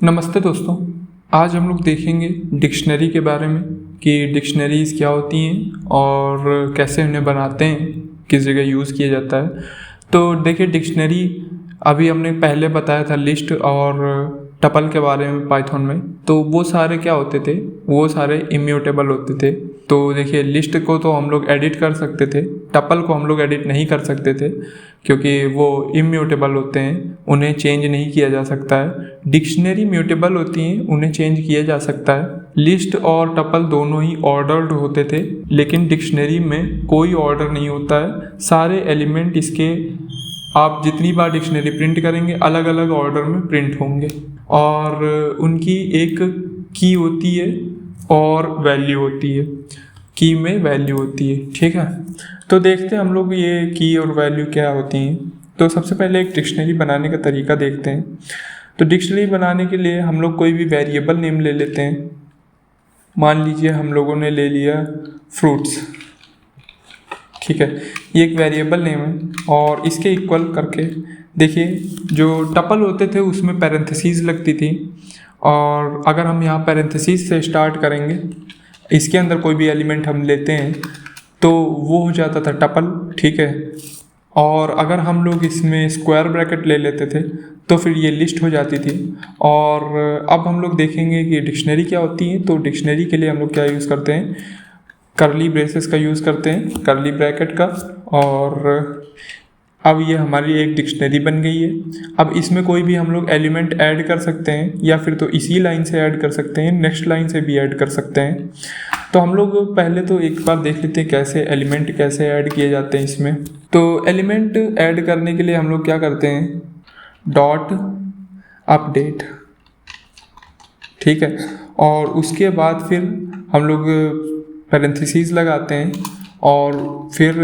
नमस्ते दोस्तों। आज हम लोग देखेंगे डिक्शनरी के बारे में कि डिक्शनरीज़ क्या होती हैं और कैसे उन्हें बनाते हैं, किस जगह यूज़ किया जाता है। तो देखिए, डिक्शनरी अभी हमने पहले बताया था लिस्ट और टपल के बारे में पाइथन में। तो वो सारे क्या होते थे, वो सारे इम्यूटेबल होते थे। तो देखिए, लिस्ट को तो हम लोग एडिट कर सकते थे, टपल को हम लोग एडिट नहीं कर सकते थे क्योंकि वो इम्यूटेबल होते हैं, उन्हें चेंज नहीं किया जा सकता है। डिक्शनरी म्यूटेबल होती हैं, उन्हें चेंज किया जा सकता है। लिस्ट और टपल दोनों ही ऑर्डर्ड होते थे, लेकिन डिक्शनरी में कोई ऑर्डर नहीं होता है। सारे एलिमेंट इसके आप जितनी बार डिक्शनरी प्रिंट करेंगे अलग अलग ऑर्डर में प्रिंट होंगे और उनकी एक की होती है और वैल्यू होती है। की में वैल्यू होती है, ठीक है। तो देखते हैं हम लोग ये की और वैल्यू क्या होती हैं। तो सबसे पहले एक डिक्शनरी बनाने का तरीका देखते हैं। तो डिक्शनरी बनाने के लिए हम लोग कोई भी वेरिएबल नेम ले लेते हैं। मान लीजिए हम लोगों ने ले लिया फ्रूट्स, ठीक है। ये एक वेरिएबल नेम है और इसके इक्वल करके देखिए, जो टपल होते थे उसमें पैरेंथेसिस लगती थी और अगर हम यहाँ पैरेंथेसिस से स्टार्ट करेंगे, इसके अंदर कोई भी एलिमेंट हम लेते हैं तो वो हो जाता था टपल, ठीक है। और अगर हम लोग इसमें स्क्वायर ब्रैकेट ले लेते थे तो फिर ये लिस्ट हो जाती थी। और अब हम लोग देखेंगे कि डिक्शनरी क्या होती है। तो डिक्शनरी के लिए हम लोग क्या यूज़ करते हैं, कर्ली ब्रेसेस का यूज़ करते हैं, कर्ली ब्रैकेट का। और अब ये हमारी एक डिक्शनरी बन गई है। अब इसमें कोई भी हम लोग एलिमेंट ऐड कर सकते हैं या फिर तो इसी लाइन से ऐड कर सकते हैं, नेक्स्ट लाइन से भी ऐड कर सकते हैं। तो हम लोग पहले तो एक बार देख लेते हैं कैसे एलिमेंट कैसे ऐड किए जाते हैं इसमें। तो एलिमेंट ऐड करने के लिए हम लोग क्या करते हैं, डॉट अपडेट, ठीक है। और उसके बाद फिर हम लोग पैरेंथेसिस लगाते हैं और फिर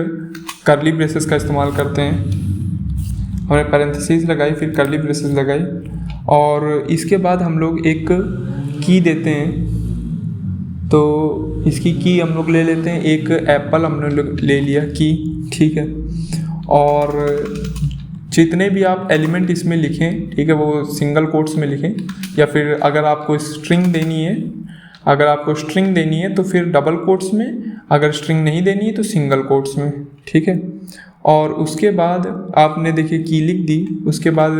कर्ली ब्रेसेस का इस्तेमाल करते हैं। हमने पैरेंथेसिस लगाई, फिर कर्ली ब्रेसेस लगाई और इसके बाद हम लोग एक की देते हैं। तो इसकी की हम लोग ले लेते हैं, एक एप्पल हमने ले लिया की, ठीक है। और जितने भी आप एलिमेंट इसमें लिखें, ठीक है, वो सिंगल कोट्स में लिखें या फिर अगर आपको स्ट्रिंग देनी है तो फिर डबल कोट्स में, अगर स्ट्रिंग नहीं देनी है तो सिंगल कोट्स में, ठीक है। और उसके बाद आपने देखिए की लिख दी, उसके बाद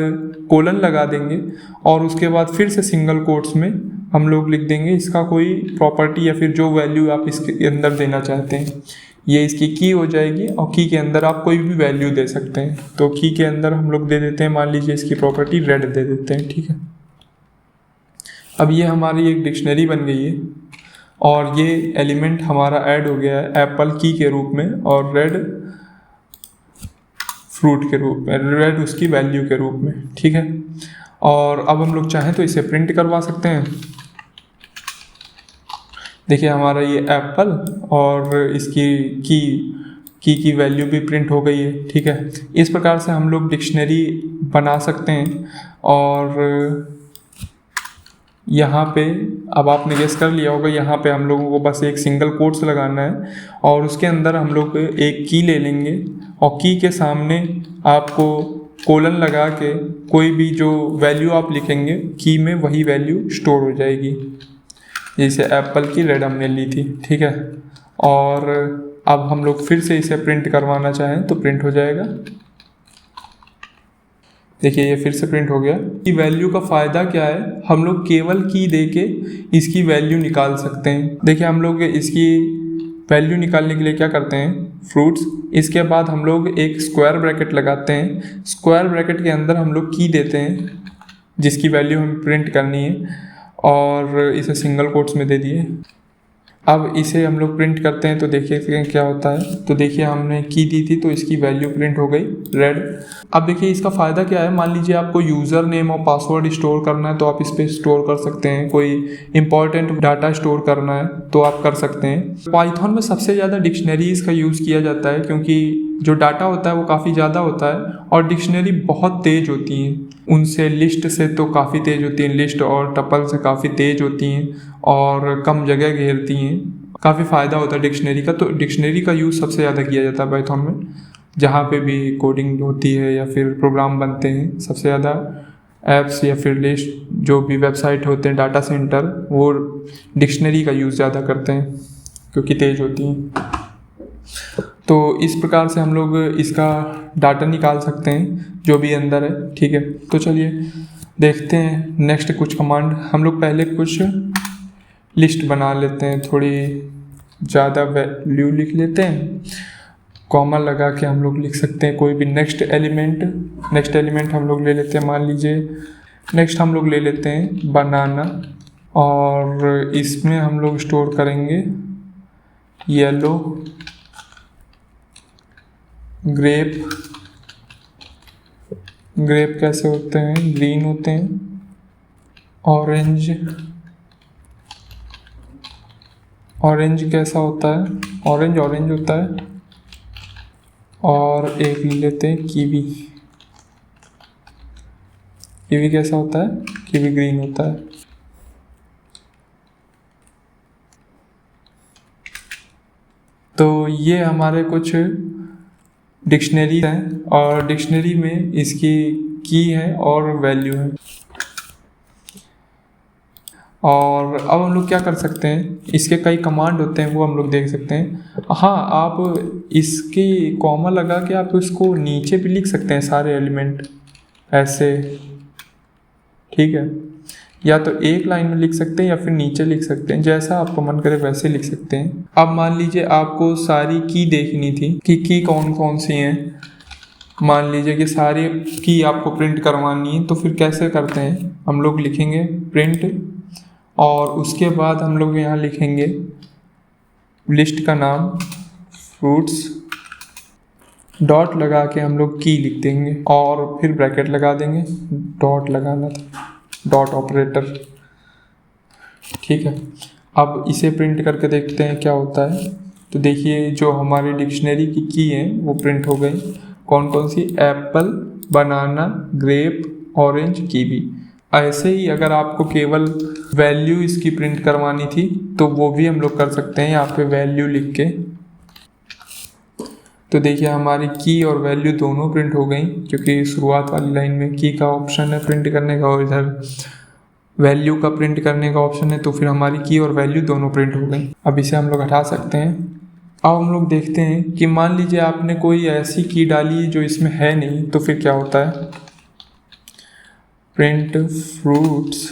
कोलन लगा देंगे और उसके बाद फिर से सिंगल कोट्स में हम लोग लिख देंगे इसका कोई प्रॉपर्टी या फिर जो वैल्यू आप इसके अंदर देना चाहते हैं। ये इसकी की हो जाएगी और की के अंदर आप कोई भी वैल्यू दे सकते हैं। तो की के अंदर हम लोग दे देते हैं, मान लीजिए इसकी प्रॉपर्टी रेड दे देते हैं, ठीक है। अब ये हमारी एक डिक्शनरी बन गई है और ये एलिमेंट हमारा ऐड हो गया है एप्पल की के रूप में और रेड फ्रूट के रूप में, रेड उसकी वैल्यू के रूप में, ठीक है। और अब हम लोग चाहें तो इसे प्रिंट करवा सकते हैं। देखिए हमारा ये एप्पल और इसकी की वैल्यू भी प्रिंट हो गई है, ठीक है। इस प्रकार से हम लोग डिक्शनरी बना सकते हैं। और यहाँ पे अब आपने गेस कर लिया होगा, यहाँ पे हम लोगों को बस एक सिंगल कोट्स लगाना है और उसके अंदर हम लोग एक की ले लेंगे और की के सामने आपको कोलन लगा के कोई भी जो वैल्यू आप लिखेंगे की में वही वैल्यू स्टोर हो जाएगी। जैसे एप्पल की रेड हमने ली थी, ठीक है। और अब हम लोग फिर से इसे प्रिंट करवाना चाहें तो प्रिंट हो जाएगा। देखिए ये फिर से प्रिंट हो गया। की वैल्यू का फ़ायदा क्या है, हम लोग केवल की दे के इसकी वैल्यू निकाल सकते हैं। देखिए हम लोग इसकी वैल्यू निकालने के लिए क्या करते हैं, फ्रूट्स, इसके बाद हम लोग एक स्क्वायर ब्रैकेट लगाते हैं। स्क्वायर ब्रैकेट के अंदर हम लोग की देते हैं जिसकी वैल्यू हमें प्रिंट करनी है और इसे सिंगल कोट्स में दे दिए। अब इसे हम लोग प्रिंट करते हैं तो देखिए क्या होता है। तो देखिए हमने की दी थी तो इसकी वैल्यू प्रिंट हो गई रेड। अब देखिए इसका फ़ायदा क्या है, मान लीजिए आपको यूज़र नेम और पासवर्ड स्टोर करना है तो आप इस पर स्टोर कर सकते हैं। कोई इंपॉर्टेंट डाटा स्टोर करना है तो आप कर सकते हैं। पाइथन में सबसे ज़्यादा डिक्शनरीज़ का यूज़ किया जाता है क्योंकि जो डाटा होता है वो काफ़ी ज़्यादा होता है और डिक्शनरी बहुत तेज़ होती हैं। उनसे लिस्ट से तो काफ़ी तेज़ होती हैं, लिस्ट और टपल से काफ़ी तेज़ होती हैं और कम जगह घेरती हैं। काफ़ी फ़ायदा होता है डिक्शनरी का। तो डिक्शनरी का यूज़ सबसे ज़्यादा किया जाता है पाइथन में, जहाँ पे भी कोडिंग होती है या फिर प्रोग्राम बनते हैं सबसे ज़्यादा ऐप्स या फिर लिस्ट जो भी वेबसाइट होते हैं डाटा सेंटर, वो डिक्शनरी का यूज़ ज़्यादा करते हैं क्योंकि तेज़ होती हैं। तो इस प्रकार से हम लोग इसका डाटा निकाल सकते हैं जो भी अंदर है, ठीक है। तो चलिए देखते हैं नेक्स्ट कुछ कमांड। हम लोग पहले कुछ लिस्ट बना लेते हैं, थोड़ी ज़्यादा वैल्यू लिख लेते हैं, कॉमा लगा के हम लोग लिख सकते हैं कोई भी नेक्स्ट एलिमेंट हम लोग ले लेते हैं। मान लीजिए नेक्स्ट हम लोग ले लेते हैं बनाना, और इसमें हम लोग स्टोर करेंगे येलो, ग्रेप कैसे होते हैं, ग्रीन होते हैं, ऑरेंज कैसा होता है, ऑरेंज होता है, और एक ले लेते हैं कीवी कैसा होता है, कीवी ग्रीन होता है। तो ये हमारे कुछ डिक्शनरी हैं, और डिक्शनरी में इसकी की है और वैल्यू है। और अब हम लोग क्या कर सकते हैं, इसके कई कमांड होते हैं वो हम लोग देख सकते हैं। हाँ, आप इसकी कॉमा लगा के आप इसको नीचे भी लिख सकते हैं सारे एलिमेंट ऐसे, ठीक है। या तो एक लाइन में लिख सकते हैं या फिर नीचे लिख सकते हैं, जैसा आपको मन करे वैसे लिख सकते हैं। अब मान लीजिए आपको सारी की देखनी थी कि की कौन कौन सी हैं, मान लीजिए कि सारी की आपको प्रिंट करवानी है, तो फिर कैसे करते हैं, हम लोग लिखेंगे प्रिंट, और उसके बाद हम लोग यहाँ लिखेंगे लिस्ट का नाम फ्रूट्स, डॉट लगा के हम लोग की लिख देंगे, और फिर ब्रैकेट लगा देंगे, डॉट लगाना था, डॉट ऑपरेटर, ठीक है। अब इसे प्रिंट करके देखते हैं क्या होता है। तो देखिए जो हमारी डिक्शनरी की है वो प्रिंट हो गई, कौन कौन सी, एप्पल, बनाना, ग्रेप, ऑरेंज, कीवी। ऐसे ही अगर आपको केवल वैल्यू इसकी प्रिंट करवानी थी तो वो भी हम लोग कर सकते हैं, यहाँ पे वैल्यू लिख के। तो देखिए हमारी की और वैल्यू दोनों प्रिंट हो गई, क्योंकि शुरुआत वाली लाइन में की का ऑप्शन है प्रिंट करने का और इधर वैल्यू का प्रिंट करने का ऑप्शन है, तो फिर हमारी की और वैल्यू दोनों प्रिंट हो गई। अब इसे हम लोग हटा सकते हैं। अब हम लोग देखते हैं कि मान लीजिए आपने कोई ऐसी की डाली है जो इसमें है नहीं, तो फिर क्या होता है, प्रिंट फ्रूट्स,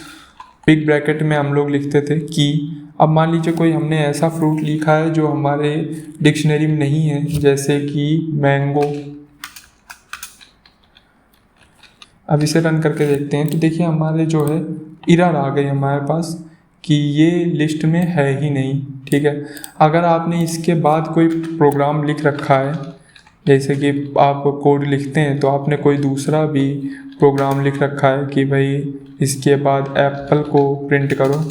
बिग ब्रैकेट में हम लोग लिखते थे की। अब मान लीजिए कोई हमने ऐसा फ्रूट लिखा है जो हमारे डिक्शनरी में नहीं है, जैसे कि मैंगो। अब इसे रन करके देखते हैं, तो देखिए हमारे जो है एरर आ गई हमारे पास कि ये लिस्ट में है ही नहीं, ठीक है। अगर आपने इसके बाद कोई प्रोग्राम लिख रखा है, जैसे कि आप कोड लिखते हैं तो आपने कोई दूसरा भी प्रोग्राम लिख रखा है कि भाई इसके बाद एप्पल को प्रिंट करो,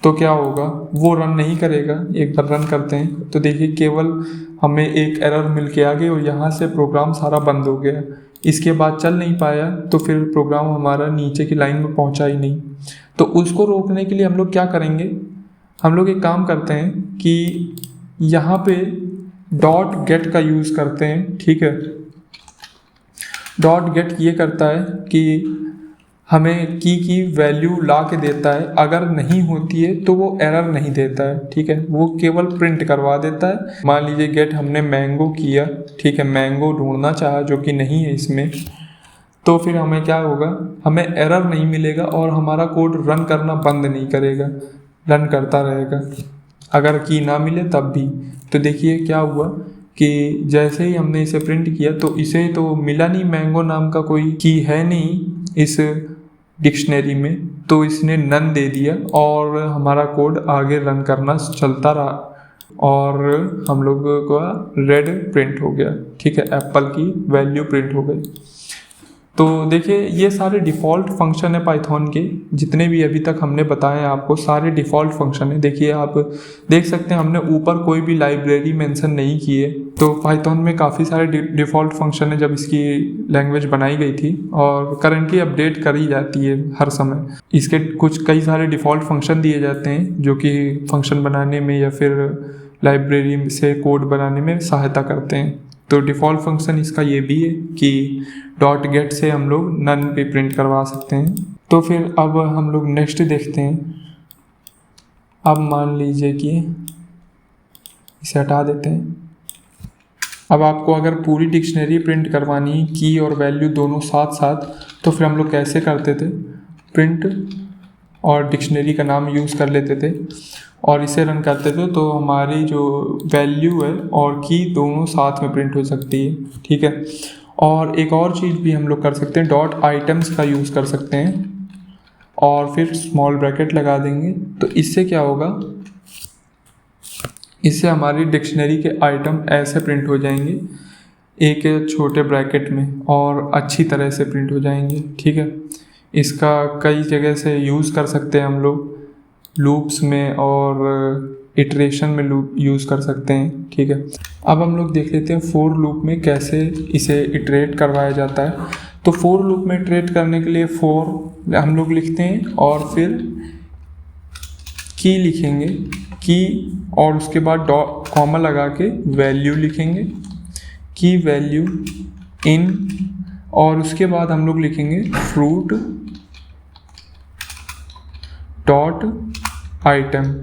तो क्या होगा, वो रन नहीं करेगा। एक बार रन करते हैं तो देखिए केवल हमें एक एरर मिल के आ गई और यहाँ से प्रोग्राम सारा बंद हो गया, इसके बाद चल नहीं पाया, तो फिर प्रोग्राम हमारा नीचे की लाइन में पहुँचा ही नहीं। तो उसको रोकने के लिए हम लोग क्या करेंगे, हम लोग एक काम करते हैं कि यहाँ पे डॉट गेट का यूज़ करते हैं, ठीक है। डॉट गेट ये करता है कि हमें की वैल्यू ला के देता है, अगर नहीं होती है तो वो एरर नहीं देता है, ठीक है, वो केवल प्रिंट करवा देता है। मान लीजिए गेट हमने मैंगो किया, ठीक है, मैंगो ढूंढना चाहा जो कि नहीं है इसमें, तो फिर हमें क्या होगा, हमें एरर नहीं मिलेगा और हमारा कोड रन करना बंद नहीं करेगा, रन करता रहेगा अगर की ना मिले तब भी। तो देखिए क्या हुआ कि जैसे ही हमने इसे प्रिंट किया तो इसे तो मिला नहीं, मैंगो नाम का कोई की है नहीं इस डिक्शनरी में, तो इसने नन दे दिया और हमारा कोड आगे रन करना चलता रहा और हम लोगों का रेड प्रिंट हो गया, ठीक है, एप्पल की वैल्यू प्रिंट हो गई। तो देखिए ये सारे डिफ़ॉल्ट फंक्शन है पाइथन के, जितने भी अभी तक हमने बताए आपको सारे डिफ़ॉल्ट फंक्शन है। देखिए आप देख सकते हैं हमने ऊपर कोई भी लाइब्रेरी मेंशन नहीं की है। तो पाइथन में काफ़ी सारे डिफ़ॉल्ट फंक्शन है जब इसकी लैंग्वेज बनाई गई थी और करंटली अपडेट करी जाती है हर समय। इसके कुछ कई सारे डिफ़ॉल्ट फंक्शन दिए जाते हैं जो कि फंक्शन बनाने में या फिर लाइब्रेरी से कोड बनाने में सहायता करते हैं। तो डिफ़ॉल्ट फंक्शन इसका ये भी है कि डॉट गेट से हम लोग नन भी प्रिंट करवा सकते हैं। तो फिर अब हम लोग नेक्स्ट देखते हैं। अब मान लीजिए कि इसे हटा देते हैं। अब आपको अगर पूरी डिक्शनरी प्रिंट करवानी है, की और वैल्यू दोनों साथ साथ, तो फिर हम लोग कैसे करते थे, प्रिंट और डिक्शनरी का नाम यूज़ कर लेते थे और इसे रन करते थे, तो हमारी जो वैल्यू है और की दोनों साथ में प्रिंट हो सकती है। ठीक है। और एक और चीज़ भी हम लोग कर सकते हैं, डॉट आइटम्स का यूज़ कर सकते हैं और फिर स्मॉल ब्रैकेट लगा देंगे। तो इससे क्या होगा, इससे हमारी डिक्शनरी के आइटम ऐसे प्रिंट हो जाएंगे एक छोटे ब्रैकेट में और अच्छी तरह से प्रिंट हो जाएंगे। ठीक है। इसका कई जगह से यूज़ कर सकते हैं हम लोग, लूप्स में और इटरेशन में लूप यूज़ कर सकते हैं। ठीक है। अब हम लोग देख लेते हैं फोर लूप में कैसे इसे इटरेट करवाया जाता है। तो फोर लूप में इटरेट करने के लिए फोर हम लोग लिखते हैं और फिर की लिखेंगे, की और उसके बाद डॉट कॉमा लगा के वैल्यू लिखेंगे, की वैल्यू इन, और उसके बाद हम लोग लिखेंगे फ्रूट डॉट आइटम,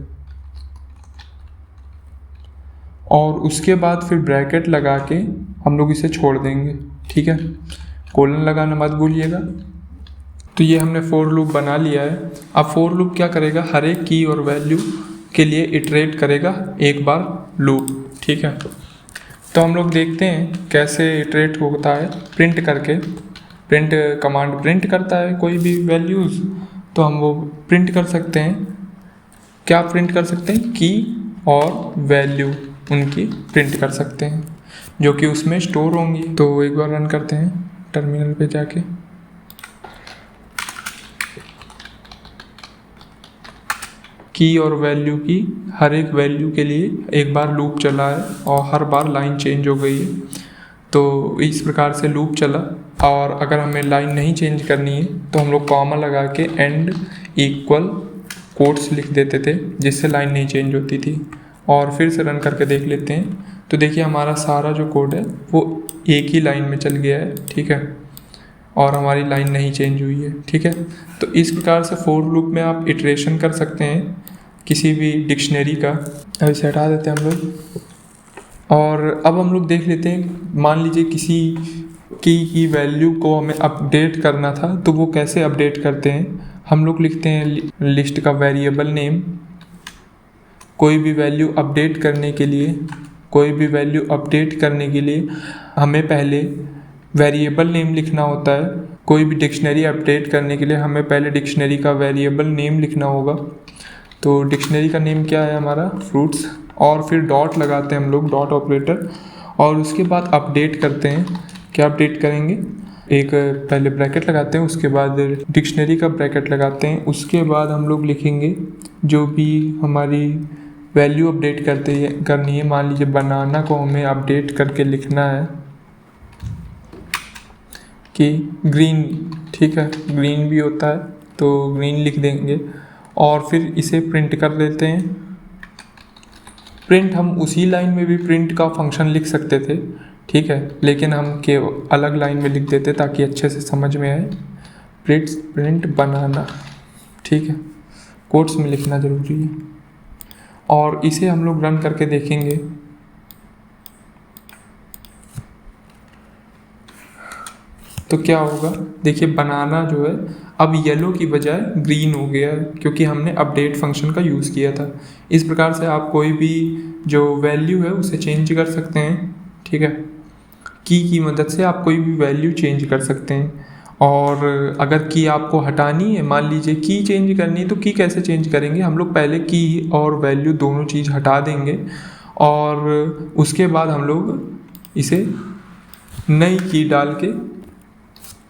और उसके बाद फिर ब्रैकेट लगा के हम लोग इसे छोड़ देंगे। ठीक है। कोलन लगाना मत भूलिएगा। तो ये हमने फोर लूप बना लिया है। अब फोर लूप क्या करेगा, हर एक की और वैल्यू के लिए इटरेट करेगा एक बार लूप। ठीक है। तो हम लोग देखते हैं कैसे इटरेट होता है प्रिंट करके। प्रिंट कमांड प्रिंट करता है कोई भी वैल्यूज़, तो हम वो प्रिंट कर सकते हैं। क्या प्रिंट कर सकते हैं, की और वैल्यू उनकी प्रिंट कर सकते हैं जो कि उसमें स्टोर होंगी। तो एक बार रन करते हैं टर्मिनल पे जाके। की और वैल्यू की हर एक वैल्यू के लिए एक बार लूप चला है और हर बार लाइन चेंज हो गई है। तो इस प्रकार से लूप चला, और अगर हमें लाइन नहीं चेंज करनी है तो हम लोग कॉमा लगा के एंड इक्वल कोट्स लिख देते थे, जिससे लाइन नहीं चेंज होती थी। और फिर से रन करके देख लेते हैं। तो देखिए हमारा सारा जो कोड है वो एक ही लाइन में चल गया है। ठीक है। और हमारी लाइन नहीं चेंज हुई है। ठीक है। तो इस प्रकार से फोर लूप में आप इटरेशन कर सकते हैं किसी भी डिक्शनरी का। अब इसे हटा देते हैं हम लोग। और अब हम लोग देख लेते हैं, मान लीजिए किसी की वैल्यू को हमें अपडेट करना था, तो वो कैसे अपडेट करते हैं। हम लोग लिखते हैं लिस्ट का वेरिएबल नेम। कोई भी वैल्यू अपडेट करने के लिए हमें पहले वेरिएबल नेम लिखना होता है। कोई भी डिक्शनरी अपडेट करने के लिए हमें पहले डिक्शनरी का वेरिएबल नेम लिखना होगा। तो डिक्शनरी का नेम क्या है हमारा, फ्रूट्स, और फिर डॉट लगाते हैं हम लोग, डॉट ऑपरेटर, और उसके बाद अपडेट करते हैं। क्या अपडेट करेंगे, एक पहले ब्रैकेट लगाते हैं, उसके बाद डिक्शनरी का ब्रैकेट लगाते हैं, उसके बाद हम लोग लिखेंगे जो भी हमारी वैल्यू अपडेट करनी है। मान लीजिए बनाना को हमें अपडेट करके लिखना है कि ग्रीन। ठीक है। ग्रीन भी होता है तो ग्रीन लिख देंगे और फिर इसे प्रिंट कर देते हैं। प्रिंट हम उसी लाइन में भी प्रिंट का फंक्शन लिख सकते थे। ठीक है। लेकिन हम अलग लाइन में लिख देते ताकि अच्छे से समझ में आए। प्रिंट बनाना। ठीक है। कोट्स में लिखना ज़रूरी है। और इसे हम लोग रन करके देखेंगे। तो क्या होगा, देखिए बनाना जो है अब येलो की बजाय ग्रीन हो गया है, क्योंकि हमने अपडेट फंक्शन का यूज़ किया था। इस प्रकार से आप कोई भी जो वैल्यू है उसे चेंज कर सकते हैं। ठीक है। की मदद से आप कोई भी वैल्यू चेंज कर सकते हैं। और अगर की आपको हटानी है, मान लीजिए की चेंज करनी है, तो की कैसे चेंज करेंगे, हम लोग पहले की और वैल्यू दोनों चीज़ हटा देंगे और उसके बाद हम लोग इसे नई की डाल के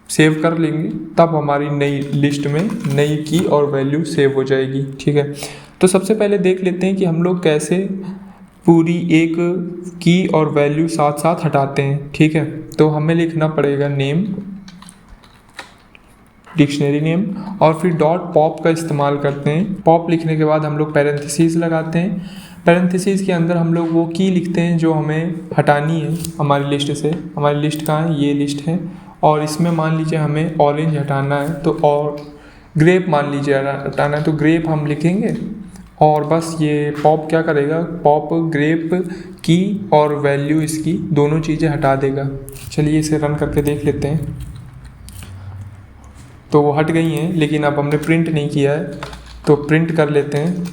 सेव कर लेंगे, तब हमारी नई लिस्ट में नई की और वैल्यू सेव हो जाएगी। ठीक है। तो सबसे पहले देख लेते हैं कि हम लोग कैसे पूरी एक की और वैल्यू साथ साथ हटाते हैं। ठीक है। तो हमें लिखना पड़ेगा नेम, डिक्शनरी नेम, और फिर डॉट पॉप का इस्तेमाल करते हैं। पॉप लिखने के बाद हम लोग पैरेंथेसिस लगाते हैं। पैरेंथेसिस के अंदर हम लोग वो की लिखते हैं जो हमें हटानी है हमारी लिस्ट से। हमारी लिस्ट कहाँ है, ये लिस्ट है, और इसमें मान लीजिए हमें ऑरेंज हटाना है तो और ग्रेप मान लीजिए हटाना है तो ग्रेप हम लिखेंगे और बस ये पॉप क्या करेगा, पॉप ग्रेप की और वैल्यू इसकी दोनों चीज़ें हटा देगा। चलिए इसे रन करके देख लेते हैं। तो वो हट गई हैं, लेकिन अब हमने प्रिंट नहीं किया है तो प्रिंट कर लेते हैं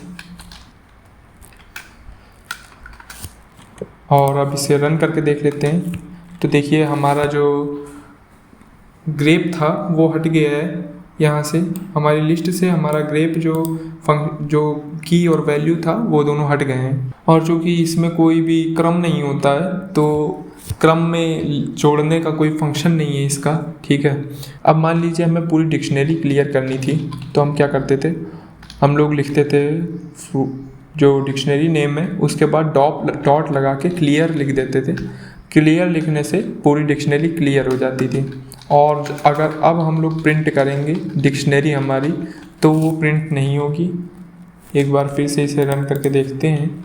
और अब इसे रन करके देख लेते हैं। तो देखिए हमारा जो ग्रेप था वो हट गया है, यहाँ से हमारी लिस्ट से हमारा ग्रेप जो की और वैल्यू था वो दोनों हट गए हैं। और चूँकि इसमें कोई भी क्रम नहीं होता है तो क्रम में जोड़ने का कोई फंक्शन नहीं है इसका, ठीक है। अब मान लीजिए हमें पूरी डिक्शनरी क्लियर करनी थी तो हम क्या करते थे, हम लोग लिखते थे जो डिक्शनरी नेम है उसके बाद डॉट लगा के क्लियर लिख देते थे। क्लियर लिखने से पूरी डिक्शनरी क्लियर हो जाती थी। और अगर अब हम लोग प्रिंट करेंगे डिक्शनरी हमारी तो वो प्रिंट नहीं होगी। एक बार फिर से इसे रन करके देखते हैं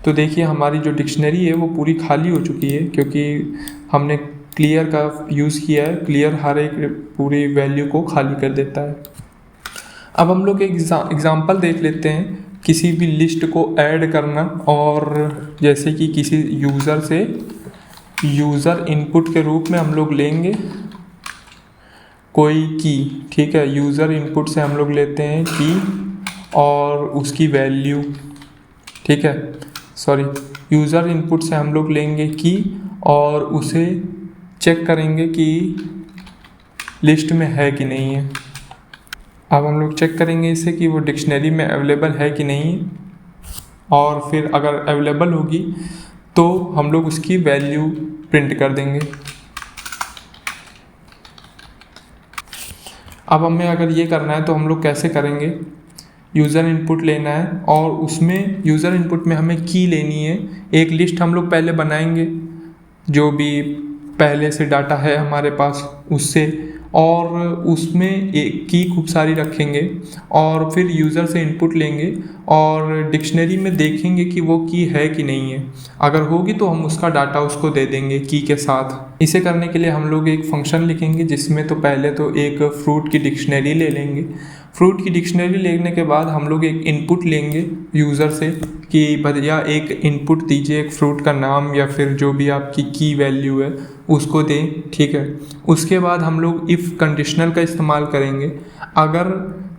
तो देखिए हमारी जो डिक्शनरी है वो पूरी खाली हो चुकी है, क्योंकि हमने क्लियर का यूज़ किया है। क्लियर हर एक पूरी वैल्यू को खाली कर देता है। अब हम लोग एक एग्ज़ाम्पल देख लेते हैं किसी भी लिस्ट को ऐड करना, और जैसे कि किसी यूज़र से यूज़र इनपुट के रूप में हम लोग लेंगे कोई की, ठीक है। यूज़र इनपुट से हम लोग लेते हैं की और उसकी वैल्यू, ठीक है। यूज़र इनपुट से हम लोग लेंगे की और उसे चेक करेंगे कि लिस्ट में है कि नहीं है। अब हम लोग चेक करेंगे इसे कि वो डिक्शनरी में अवेलेबल है कि नहीं, और फिर अगर अवेलेबल होगी तो हम लोग उसकी वैल्यू प्रिंट कर देंगे। अब हमें अगर ये करना है तो हम लोग कैसे करेंगे, यूज़र इनपुट लेना है और उसमें यूज़र इनपुट में हमें की लेनी है। एक लिस्ट हम लोग पहले बनाएंगे जो भी पहले से डाटा है हमारे पास उससे, और उसमें एक की खूब सारी रखेंगे और फिर यूज़र से इनपुट लेंगे और डिक्शनरी में देखेंगे कि वो की है कि नहीं है। अगर होगी तो हम उसका डाटा उसको दे देंगे की के साथ। इसे करने के लिए हम लोग एक फंक्शन लिखेंगे जिसमें तो पहले तो एक फ्रूट की डिक्शनरी ले लेंगे। फ्रूट की डिक्शनरी लेने के बाद हम लोग एक इनपुट लेंगे यूज़र से कि भैया एक इनपुट दीजिए, एक फ्रूट का नाम या फिर जो भी आपकी की वैल्यू है उसको दें, ठीक है। उसके बाद हम लोग इफ़ कंडीशनल का इस्तेमाल करेंगे। अगर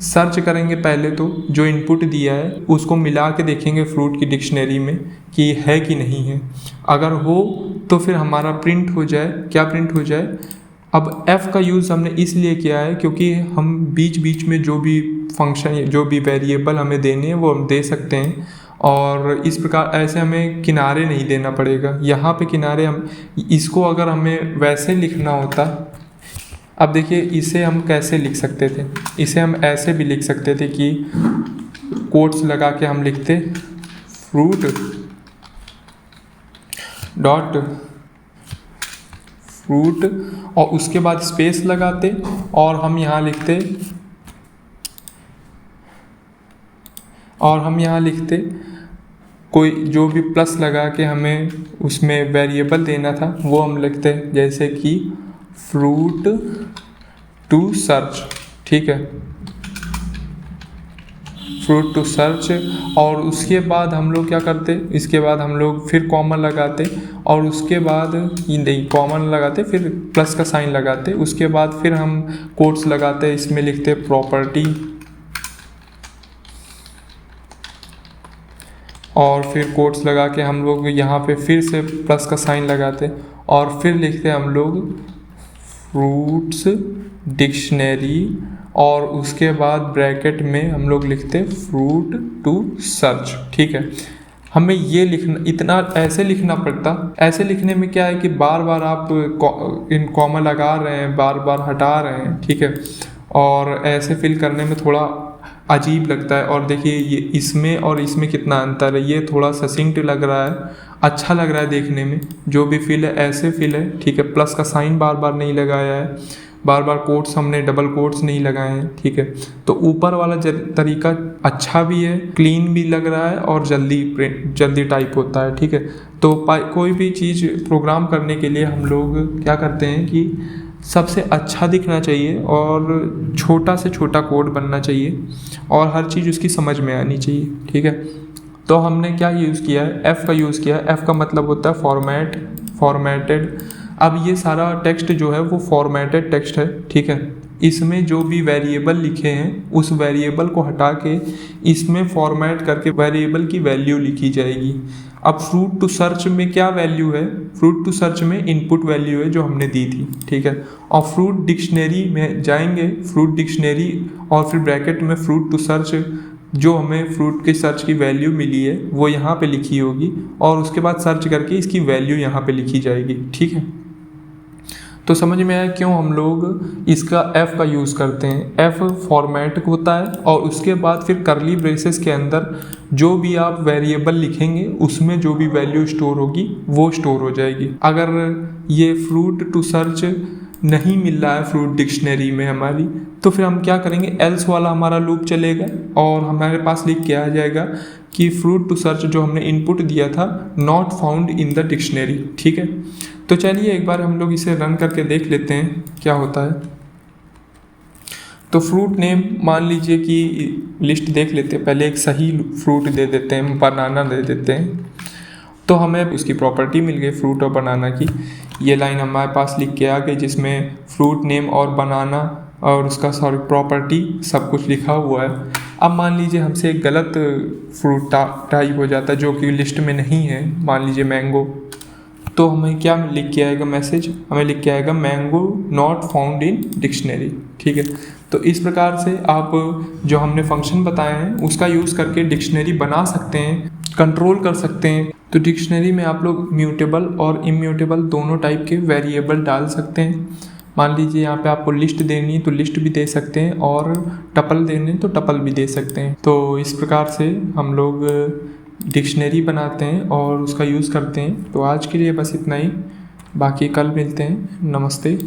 सर्च करेंगे पहले तो जो इनपुट दिया है उसको मिला के देखेंगे फ्रूट की डिक्शनरी में कि है कि नहीं है। अगर हो तो फिर हमारा प्रिंट हो जाए, क्या प्रिंट हो जाए। अब f का यूज़ हमने इसलिए किया है क्योंकि हम बीच बीच में जो भी फंक्शन जो भी वेरिएबल हमें देने हैं वो हम दे सकते हैं, और इस प्रकार ऐसे हमें किनारे नहीं देना पड़ेगा। यहाँ पे किनारे हम इसको अगर हमें वैसे लिखना होता, अब देखिए इसे हम कैसे लिख सकते थे, इसे हम ऐसे भी लिख सकते थे कि कोट्स लगा के हम लिखते फ्रूट डॉट फ्रूट और उसके बाद स्पेस लगाते और हम यहाँ लिखते कोई जो भी प्लस लगा के हमें उसमें वेरिएबल देना था वो हम लिखते, जैसे कि फ्रूट टू सर्च, ठीक है, फ्रूट टू सर्च। और उसके बाद हम लोग क्या करते, इसके बाद हम लोग फिर कॉमन लगाते और उसके बाद कॉमन लगाते फिर प्लस का साइन लगाते। उसके बाद फिर हम कोट्स लगाते, इसमें लिखते प्रॉपर्टी और फिर कोट्स लगा के हम लोग यहाँ पे फिर से प्लस का साइन लगाते और फिर लिखते हम लोग फ्रूट्स डिक्शनरी और उसके बाद ब्रैकेट में हम लोग लिखते फ्रूट टू सर्च, ठीक है। हमें ये लिखना, इतना ऐसे लिखना पड़ता। ऐसे लिखने में क्या है कि बार बार आप इन कॉमा लगा रहे हैं, बार बार हटा रहे हैं, ठीक है, और ऐसे फिल करने में थोड़ा अजीब लगता है। और देखिए ये इसमें और इसमें कितना अंतर है, ये थोड़ा ससिंक्ट लग रहा है, अच्छा लग रहा है देखने में। जो भी फिल है ऐसे फिल है, ठीक है। प्लस का साइन बार बार नहीं लगाया है, बार बार कोट्स हमने डबल कोट्स नहीं लगाए हैं, ठीक है। तो ऊपर वाला तरीका अच्छा भी है, क्लीन भी लग रहा है और जल्दी टाइप होता है, ठीक है। तो कोई भी चीज़ प्रोग्राम करने के लिए हम लोग क्या करते हैं कि सबसे अच्छा दिखना चाहिए और छोटा से छोटा कोड बनना चाहिए और हर चीज़ उसकी समझ में आनी चाहिए, ठीक है। तो हमने क्या यूज़ किया है, F का यूज़ किया है। F का मतलब होता है फॉर्मेटेड। अब ये सारा टेक्स्ट जो है वो फॉर्मेटेड टेक्स्ट है, ठीक है। इसमें जो भी वेरिएबल लिखे हैं उस वेरिएबल को हटा के इसमें फॉर्मेट करके वेरिएबल की वैल्यू लिखी जाएगी। अब फ्रूट टू सर्च में क्या वैल्यू है, फ्रूट टू सर्च में इनपुट वैल्यू है जो हमने दी थी, ठीक है। और फ्रूट डिक्शनरी में जाएंगे, फ्रूट डिक्शनरी और फिर ब्रैकेट में फ्रूट टू सर्च, जो हमें फ्रूट के सर्च की वैल्यू मिली है वो यहाँ पे लिखी होगी और उसके बाद सर्च करके इसकी वैल्यू यहाँ पे लिखी जाएगी, ठीक है। तो समझ में आया क्यों हम लोग इसका F का यूज़ करते हैं। F फॉर्मेट होता है और उसके बाद फिर करली ब्रेसेस के अंदर जो भी आप वेरिएबल लिखेंगे उसमें जो भी वैल्यू स्टोर होगी वो स्टोर हो जाएगी। अगर ये फ्रूट टू सर्च नहीं मिल रहा है फ्रूट डिक्शनरी में हमारी, तो फिर हम क्या करेंगे, एल्स वाला हमारा लूप चलेगा और हमारे पास लिख के आ जाएगा कि फ्रूट टू सर्च जो हमने इनपुट दिया था not found in the dictionary, ठीक है। तो चलिए एक बार हम लोग इसे रन करके देख लेते हैं क्या होता है। तो फ्रूट नेम मान लीजिए कि लिस्ट देख लेते हैं, पहले एक सही फ्रूट दे देते हैं, बनाना दे देते हैं। तो हमें उसकी प्रॉपर्टी मिल गई फ्रूट और बनाना की। ये लाइन हमारे पास लिख के आ गई जिसमें फ्रूट नेम और बनाना और उसका प्रॉपर्टी सब कुछ लिखा हुआ है। अब मान लीजिए हमसे एक गलत फ्रूट टाइप हो जाता है जो कि लिस्ट में नहीं है, मान लीजिए मैंगो, तो हमें क्या लिख के आएगा मैसेज, हमें लिख के आएगा mango not found in dictionary, ठीक है। तो इस प्रकार से आप जो हमने फंक्शन बताए हैं उसका यूज़ करके डिक्शनरी बना सकते हैं, कंट्रोल कर सकते हैं। तो डिक्शनरी में आप लोग म्यूटेबल और इम्यूटेबल दोनों टाइप के वेरिएबल डाल सकते हैं। मान लीजिए यहाँ पे आपको लिस्ट देनी है तो लिस्ट भी दे सकते हैं और टपल देने तो टपल भी दे सकते हैं। तो इस प्रकार से हम लोग डिक्शनरी बनाते हैं और उसका यूज़ करते हैं। तो आज के लिए बस इतना ही, बाकी कल मिलते हैं। नमस्ते।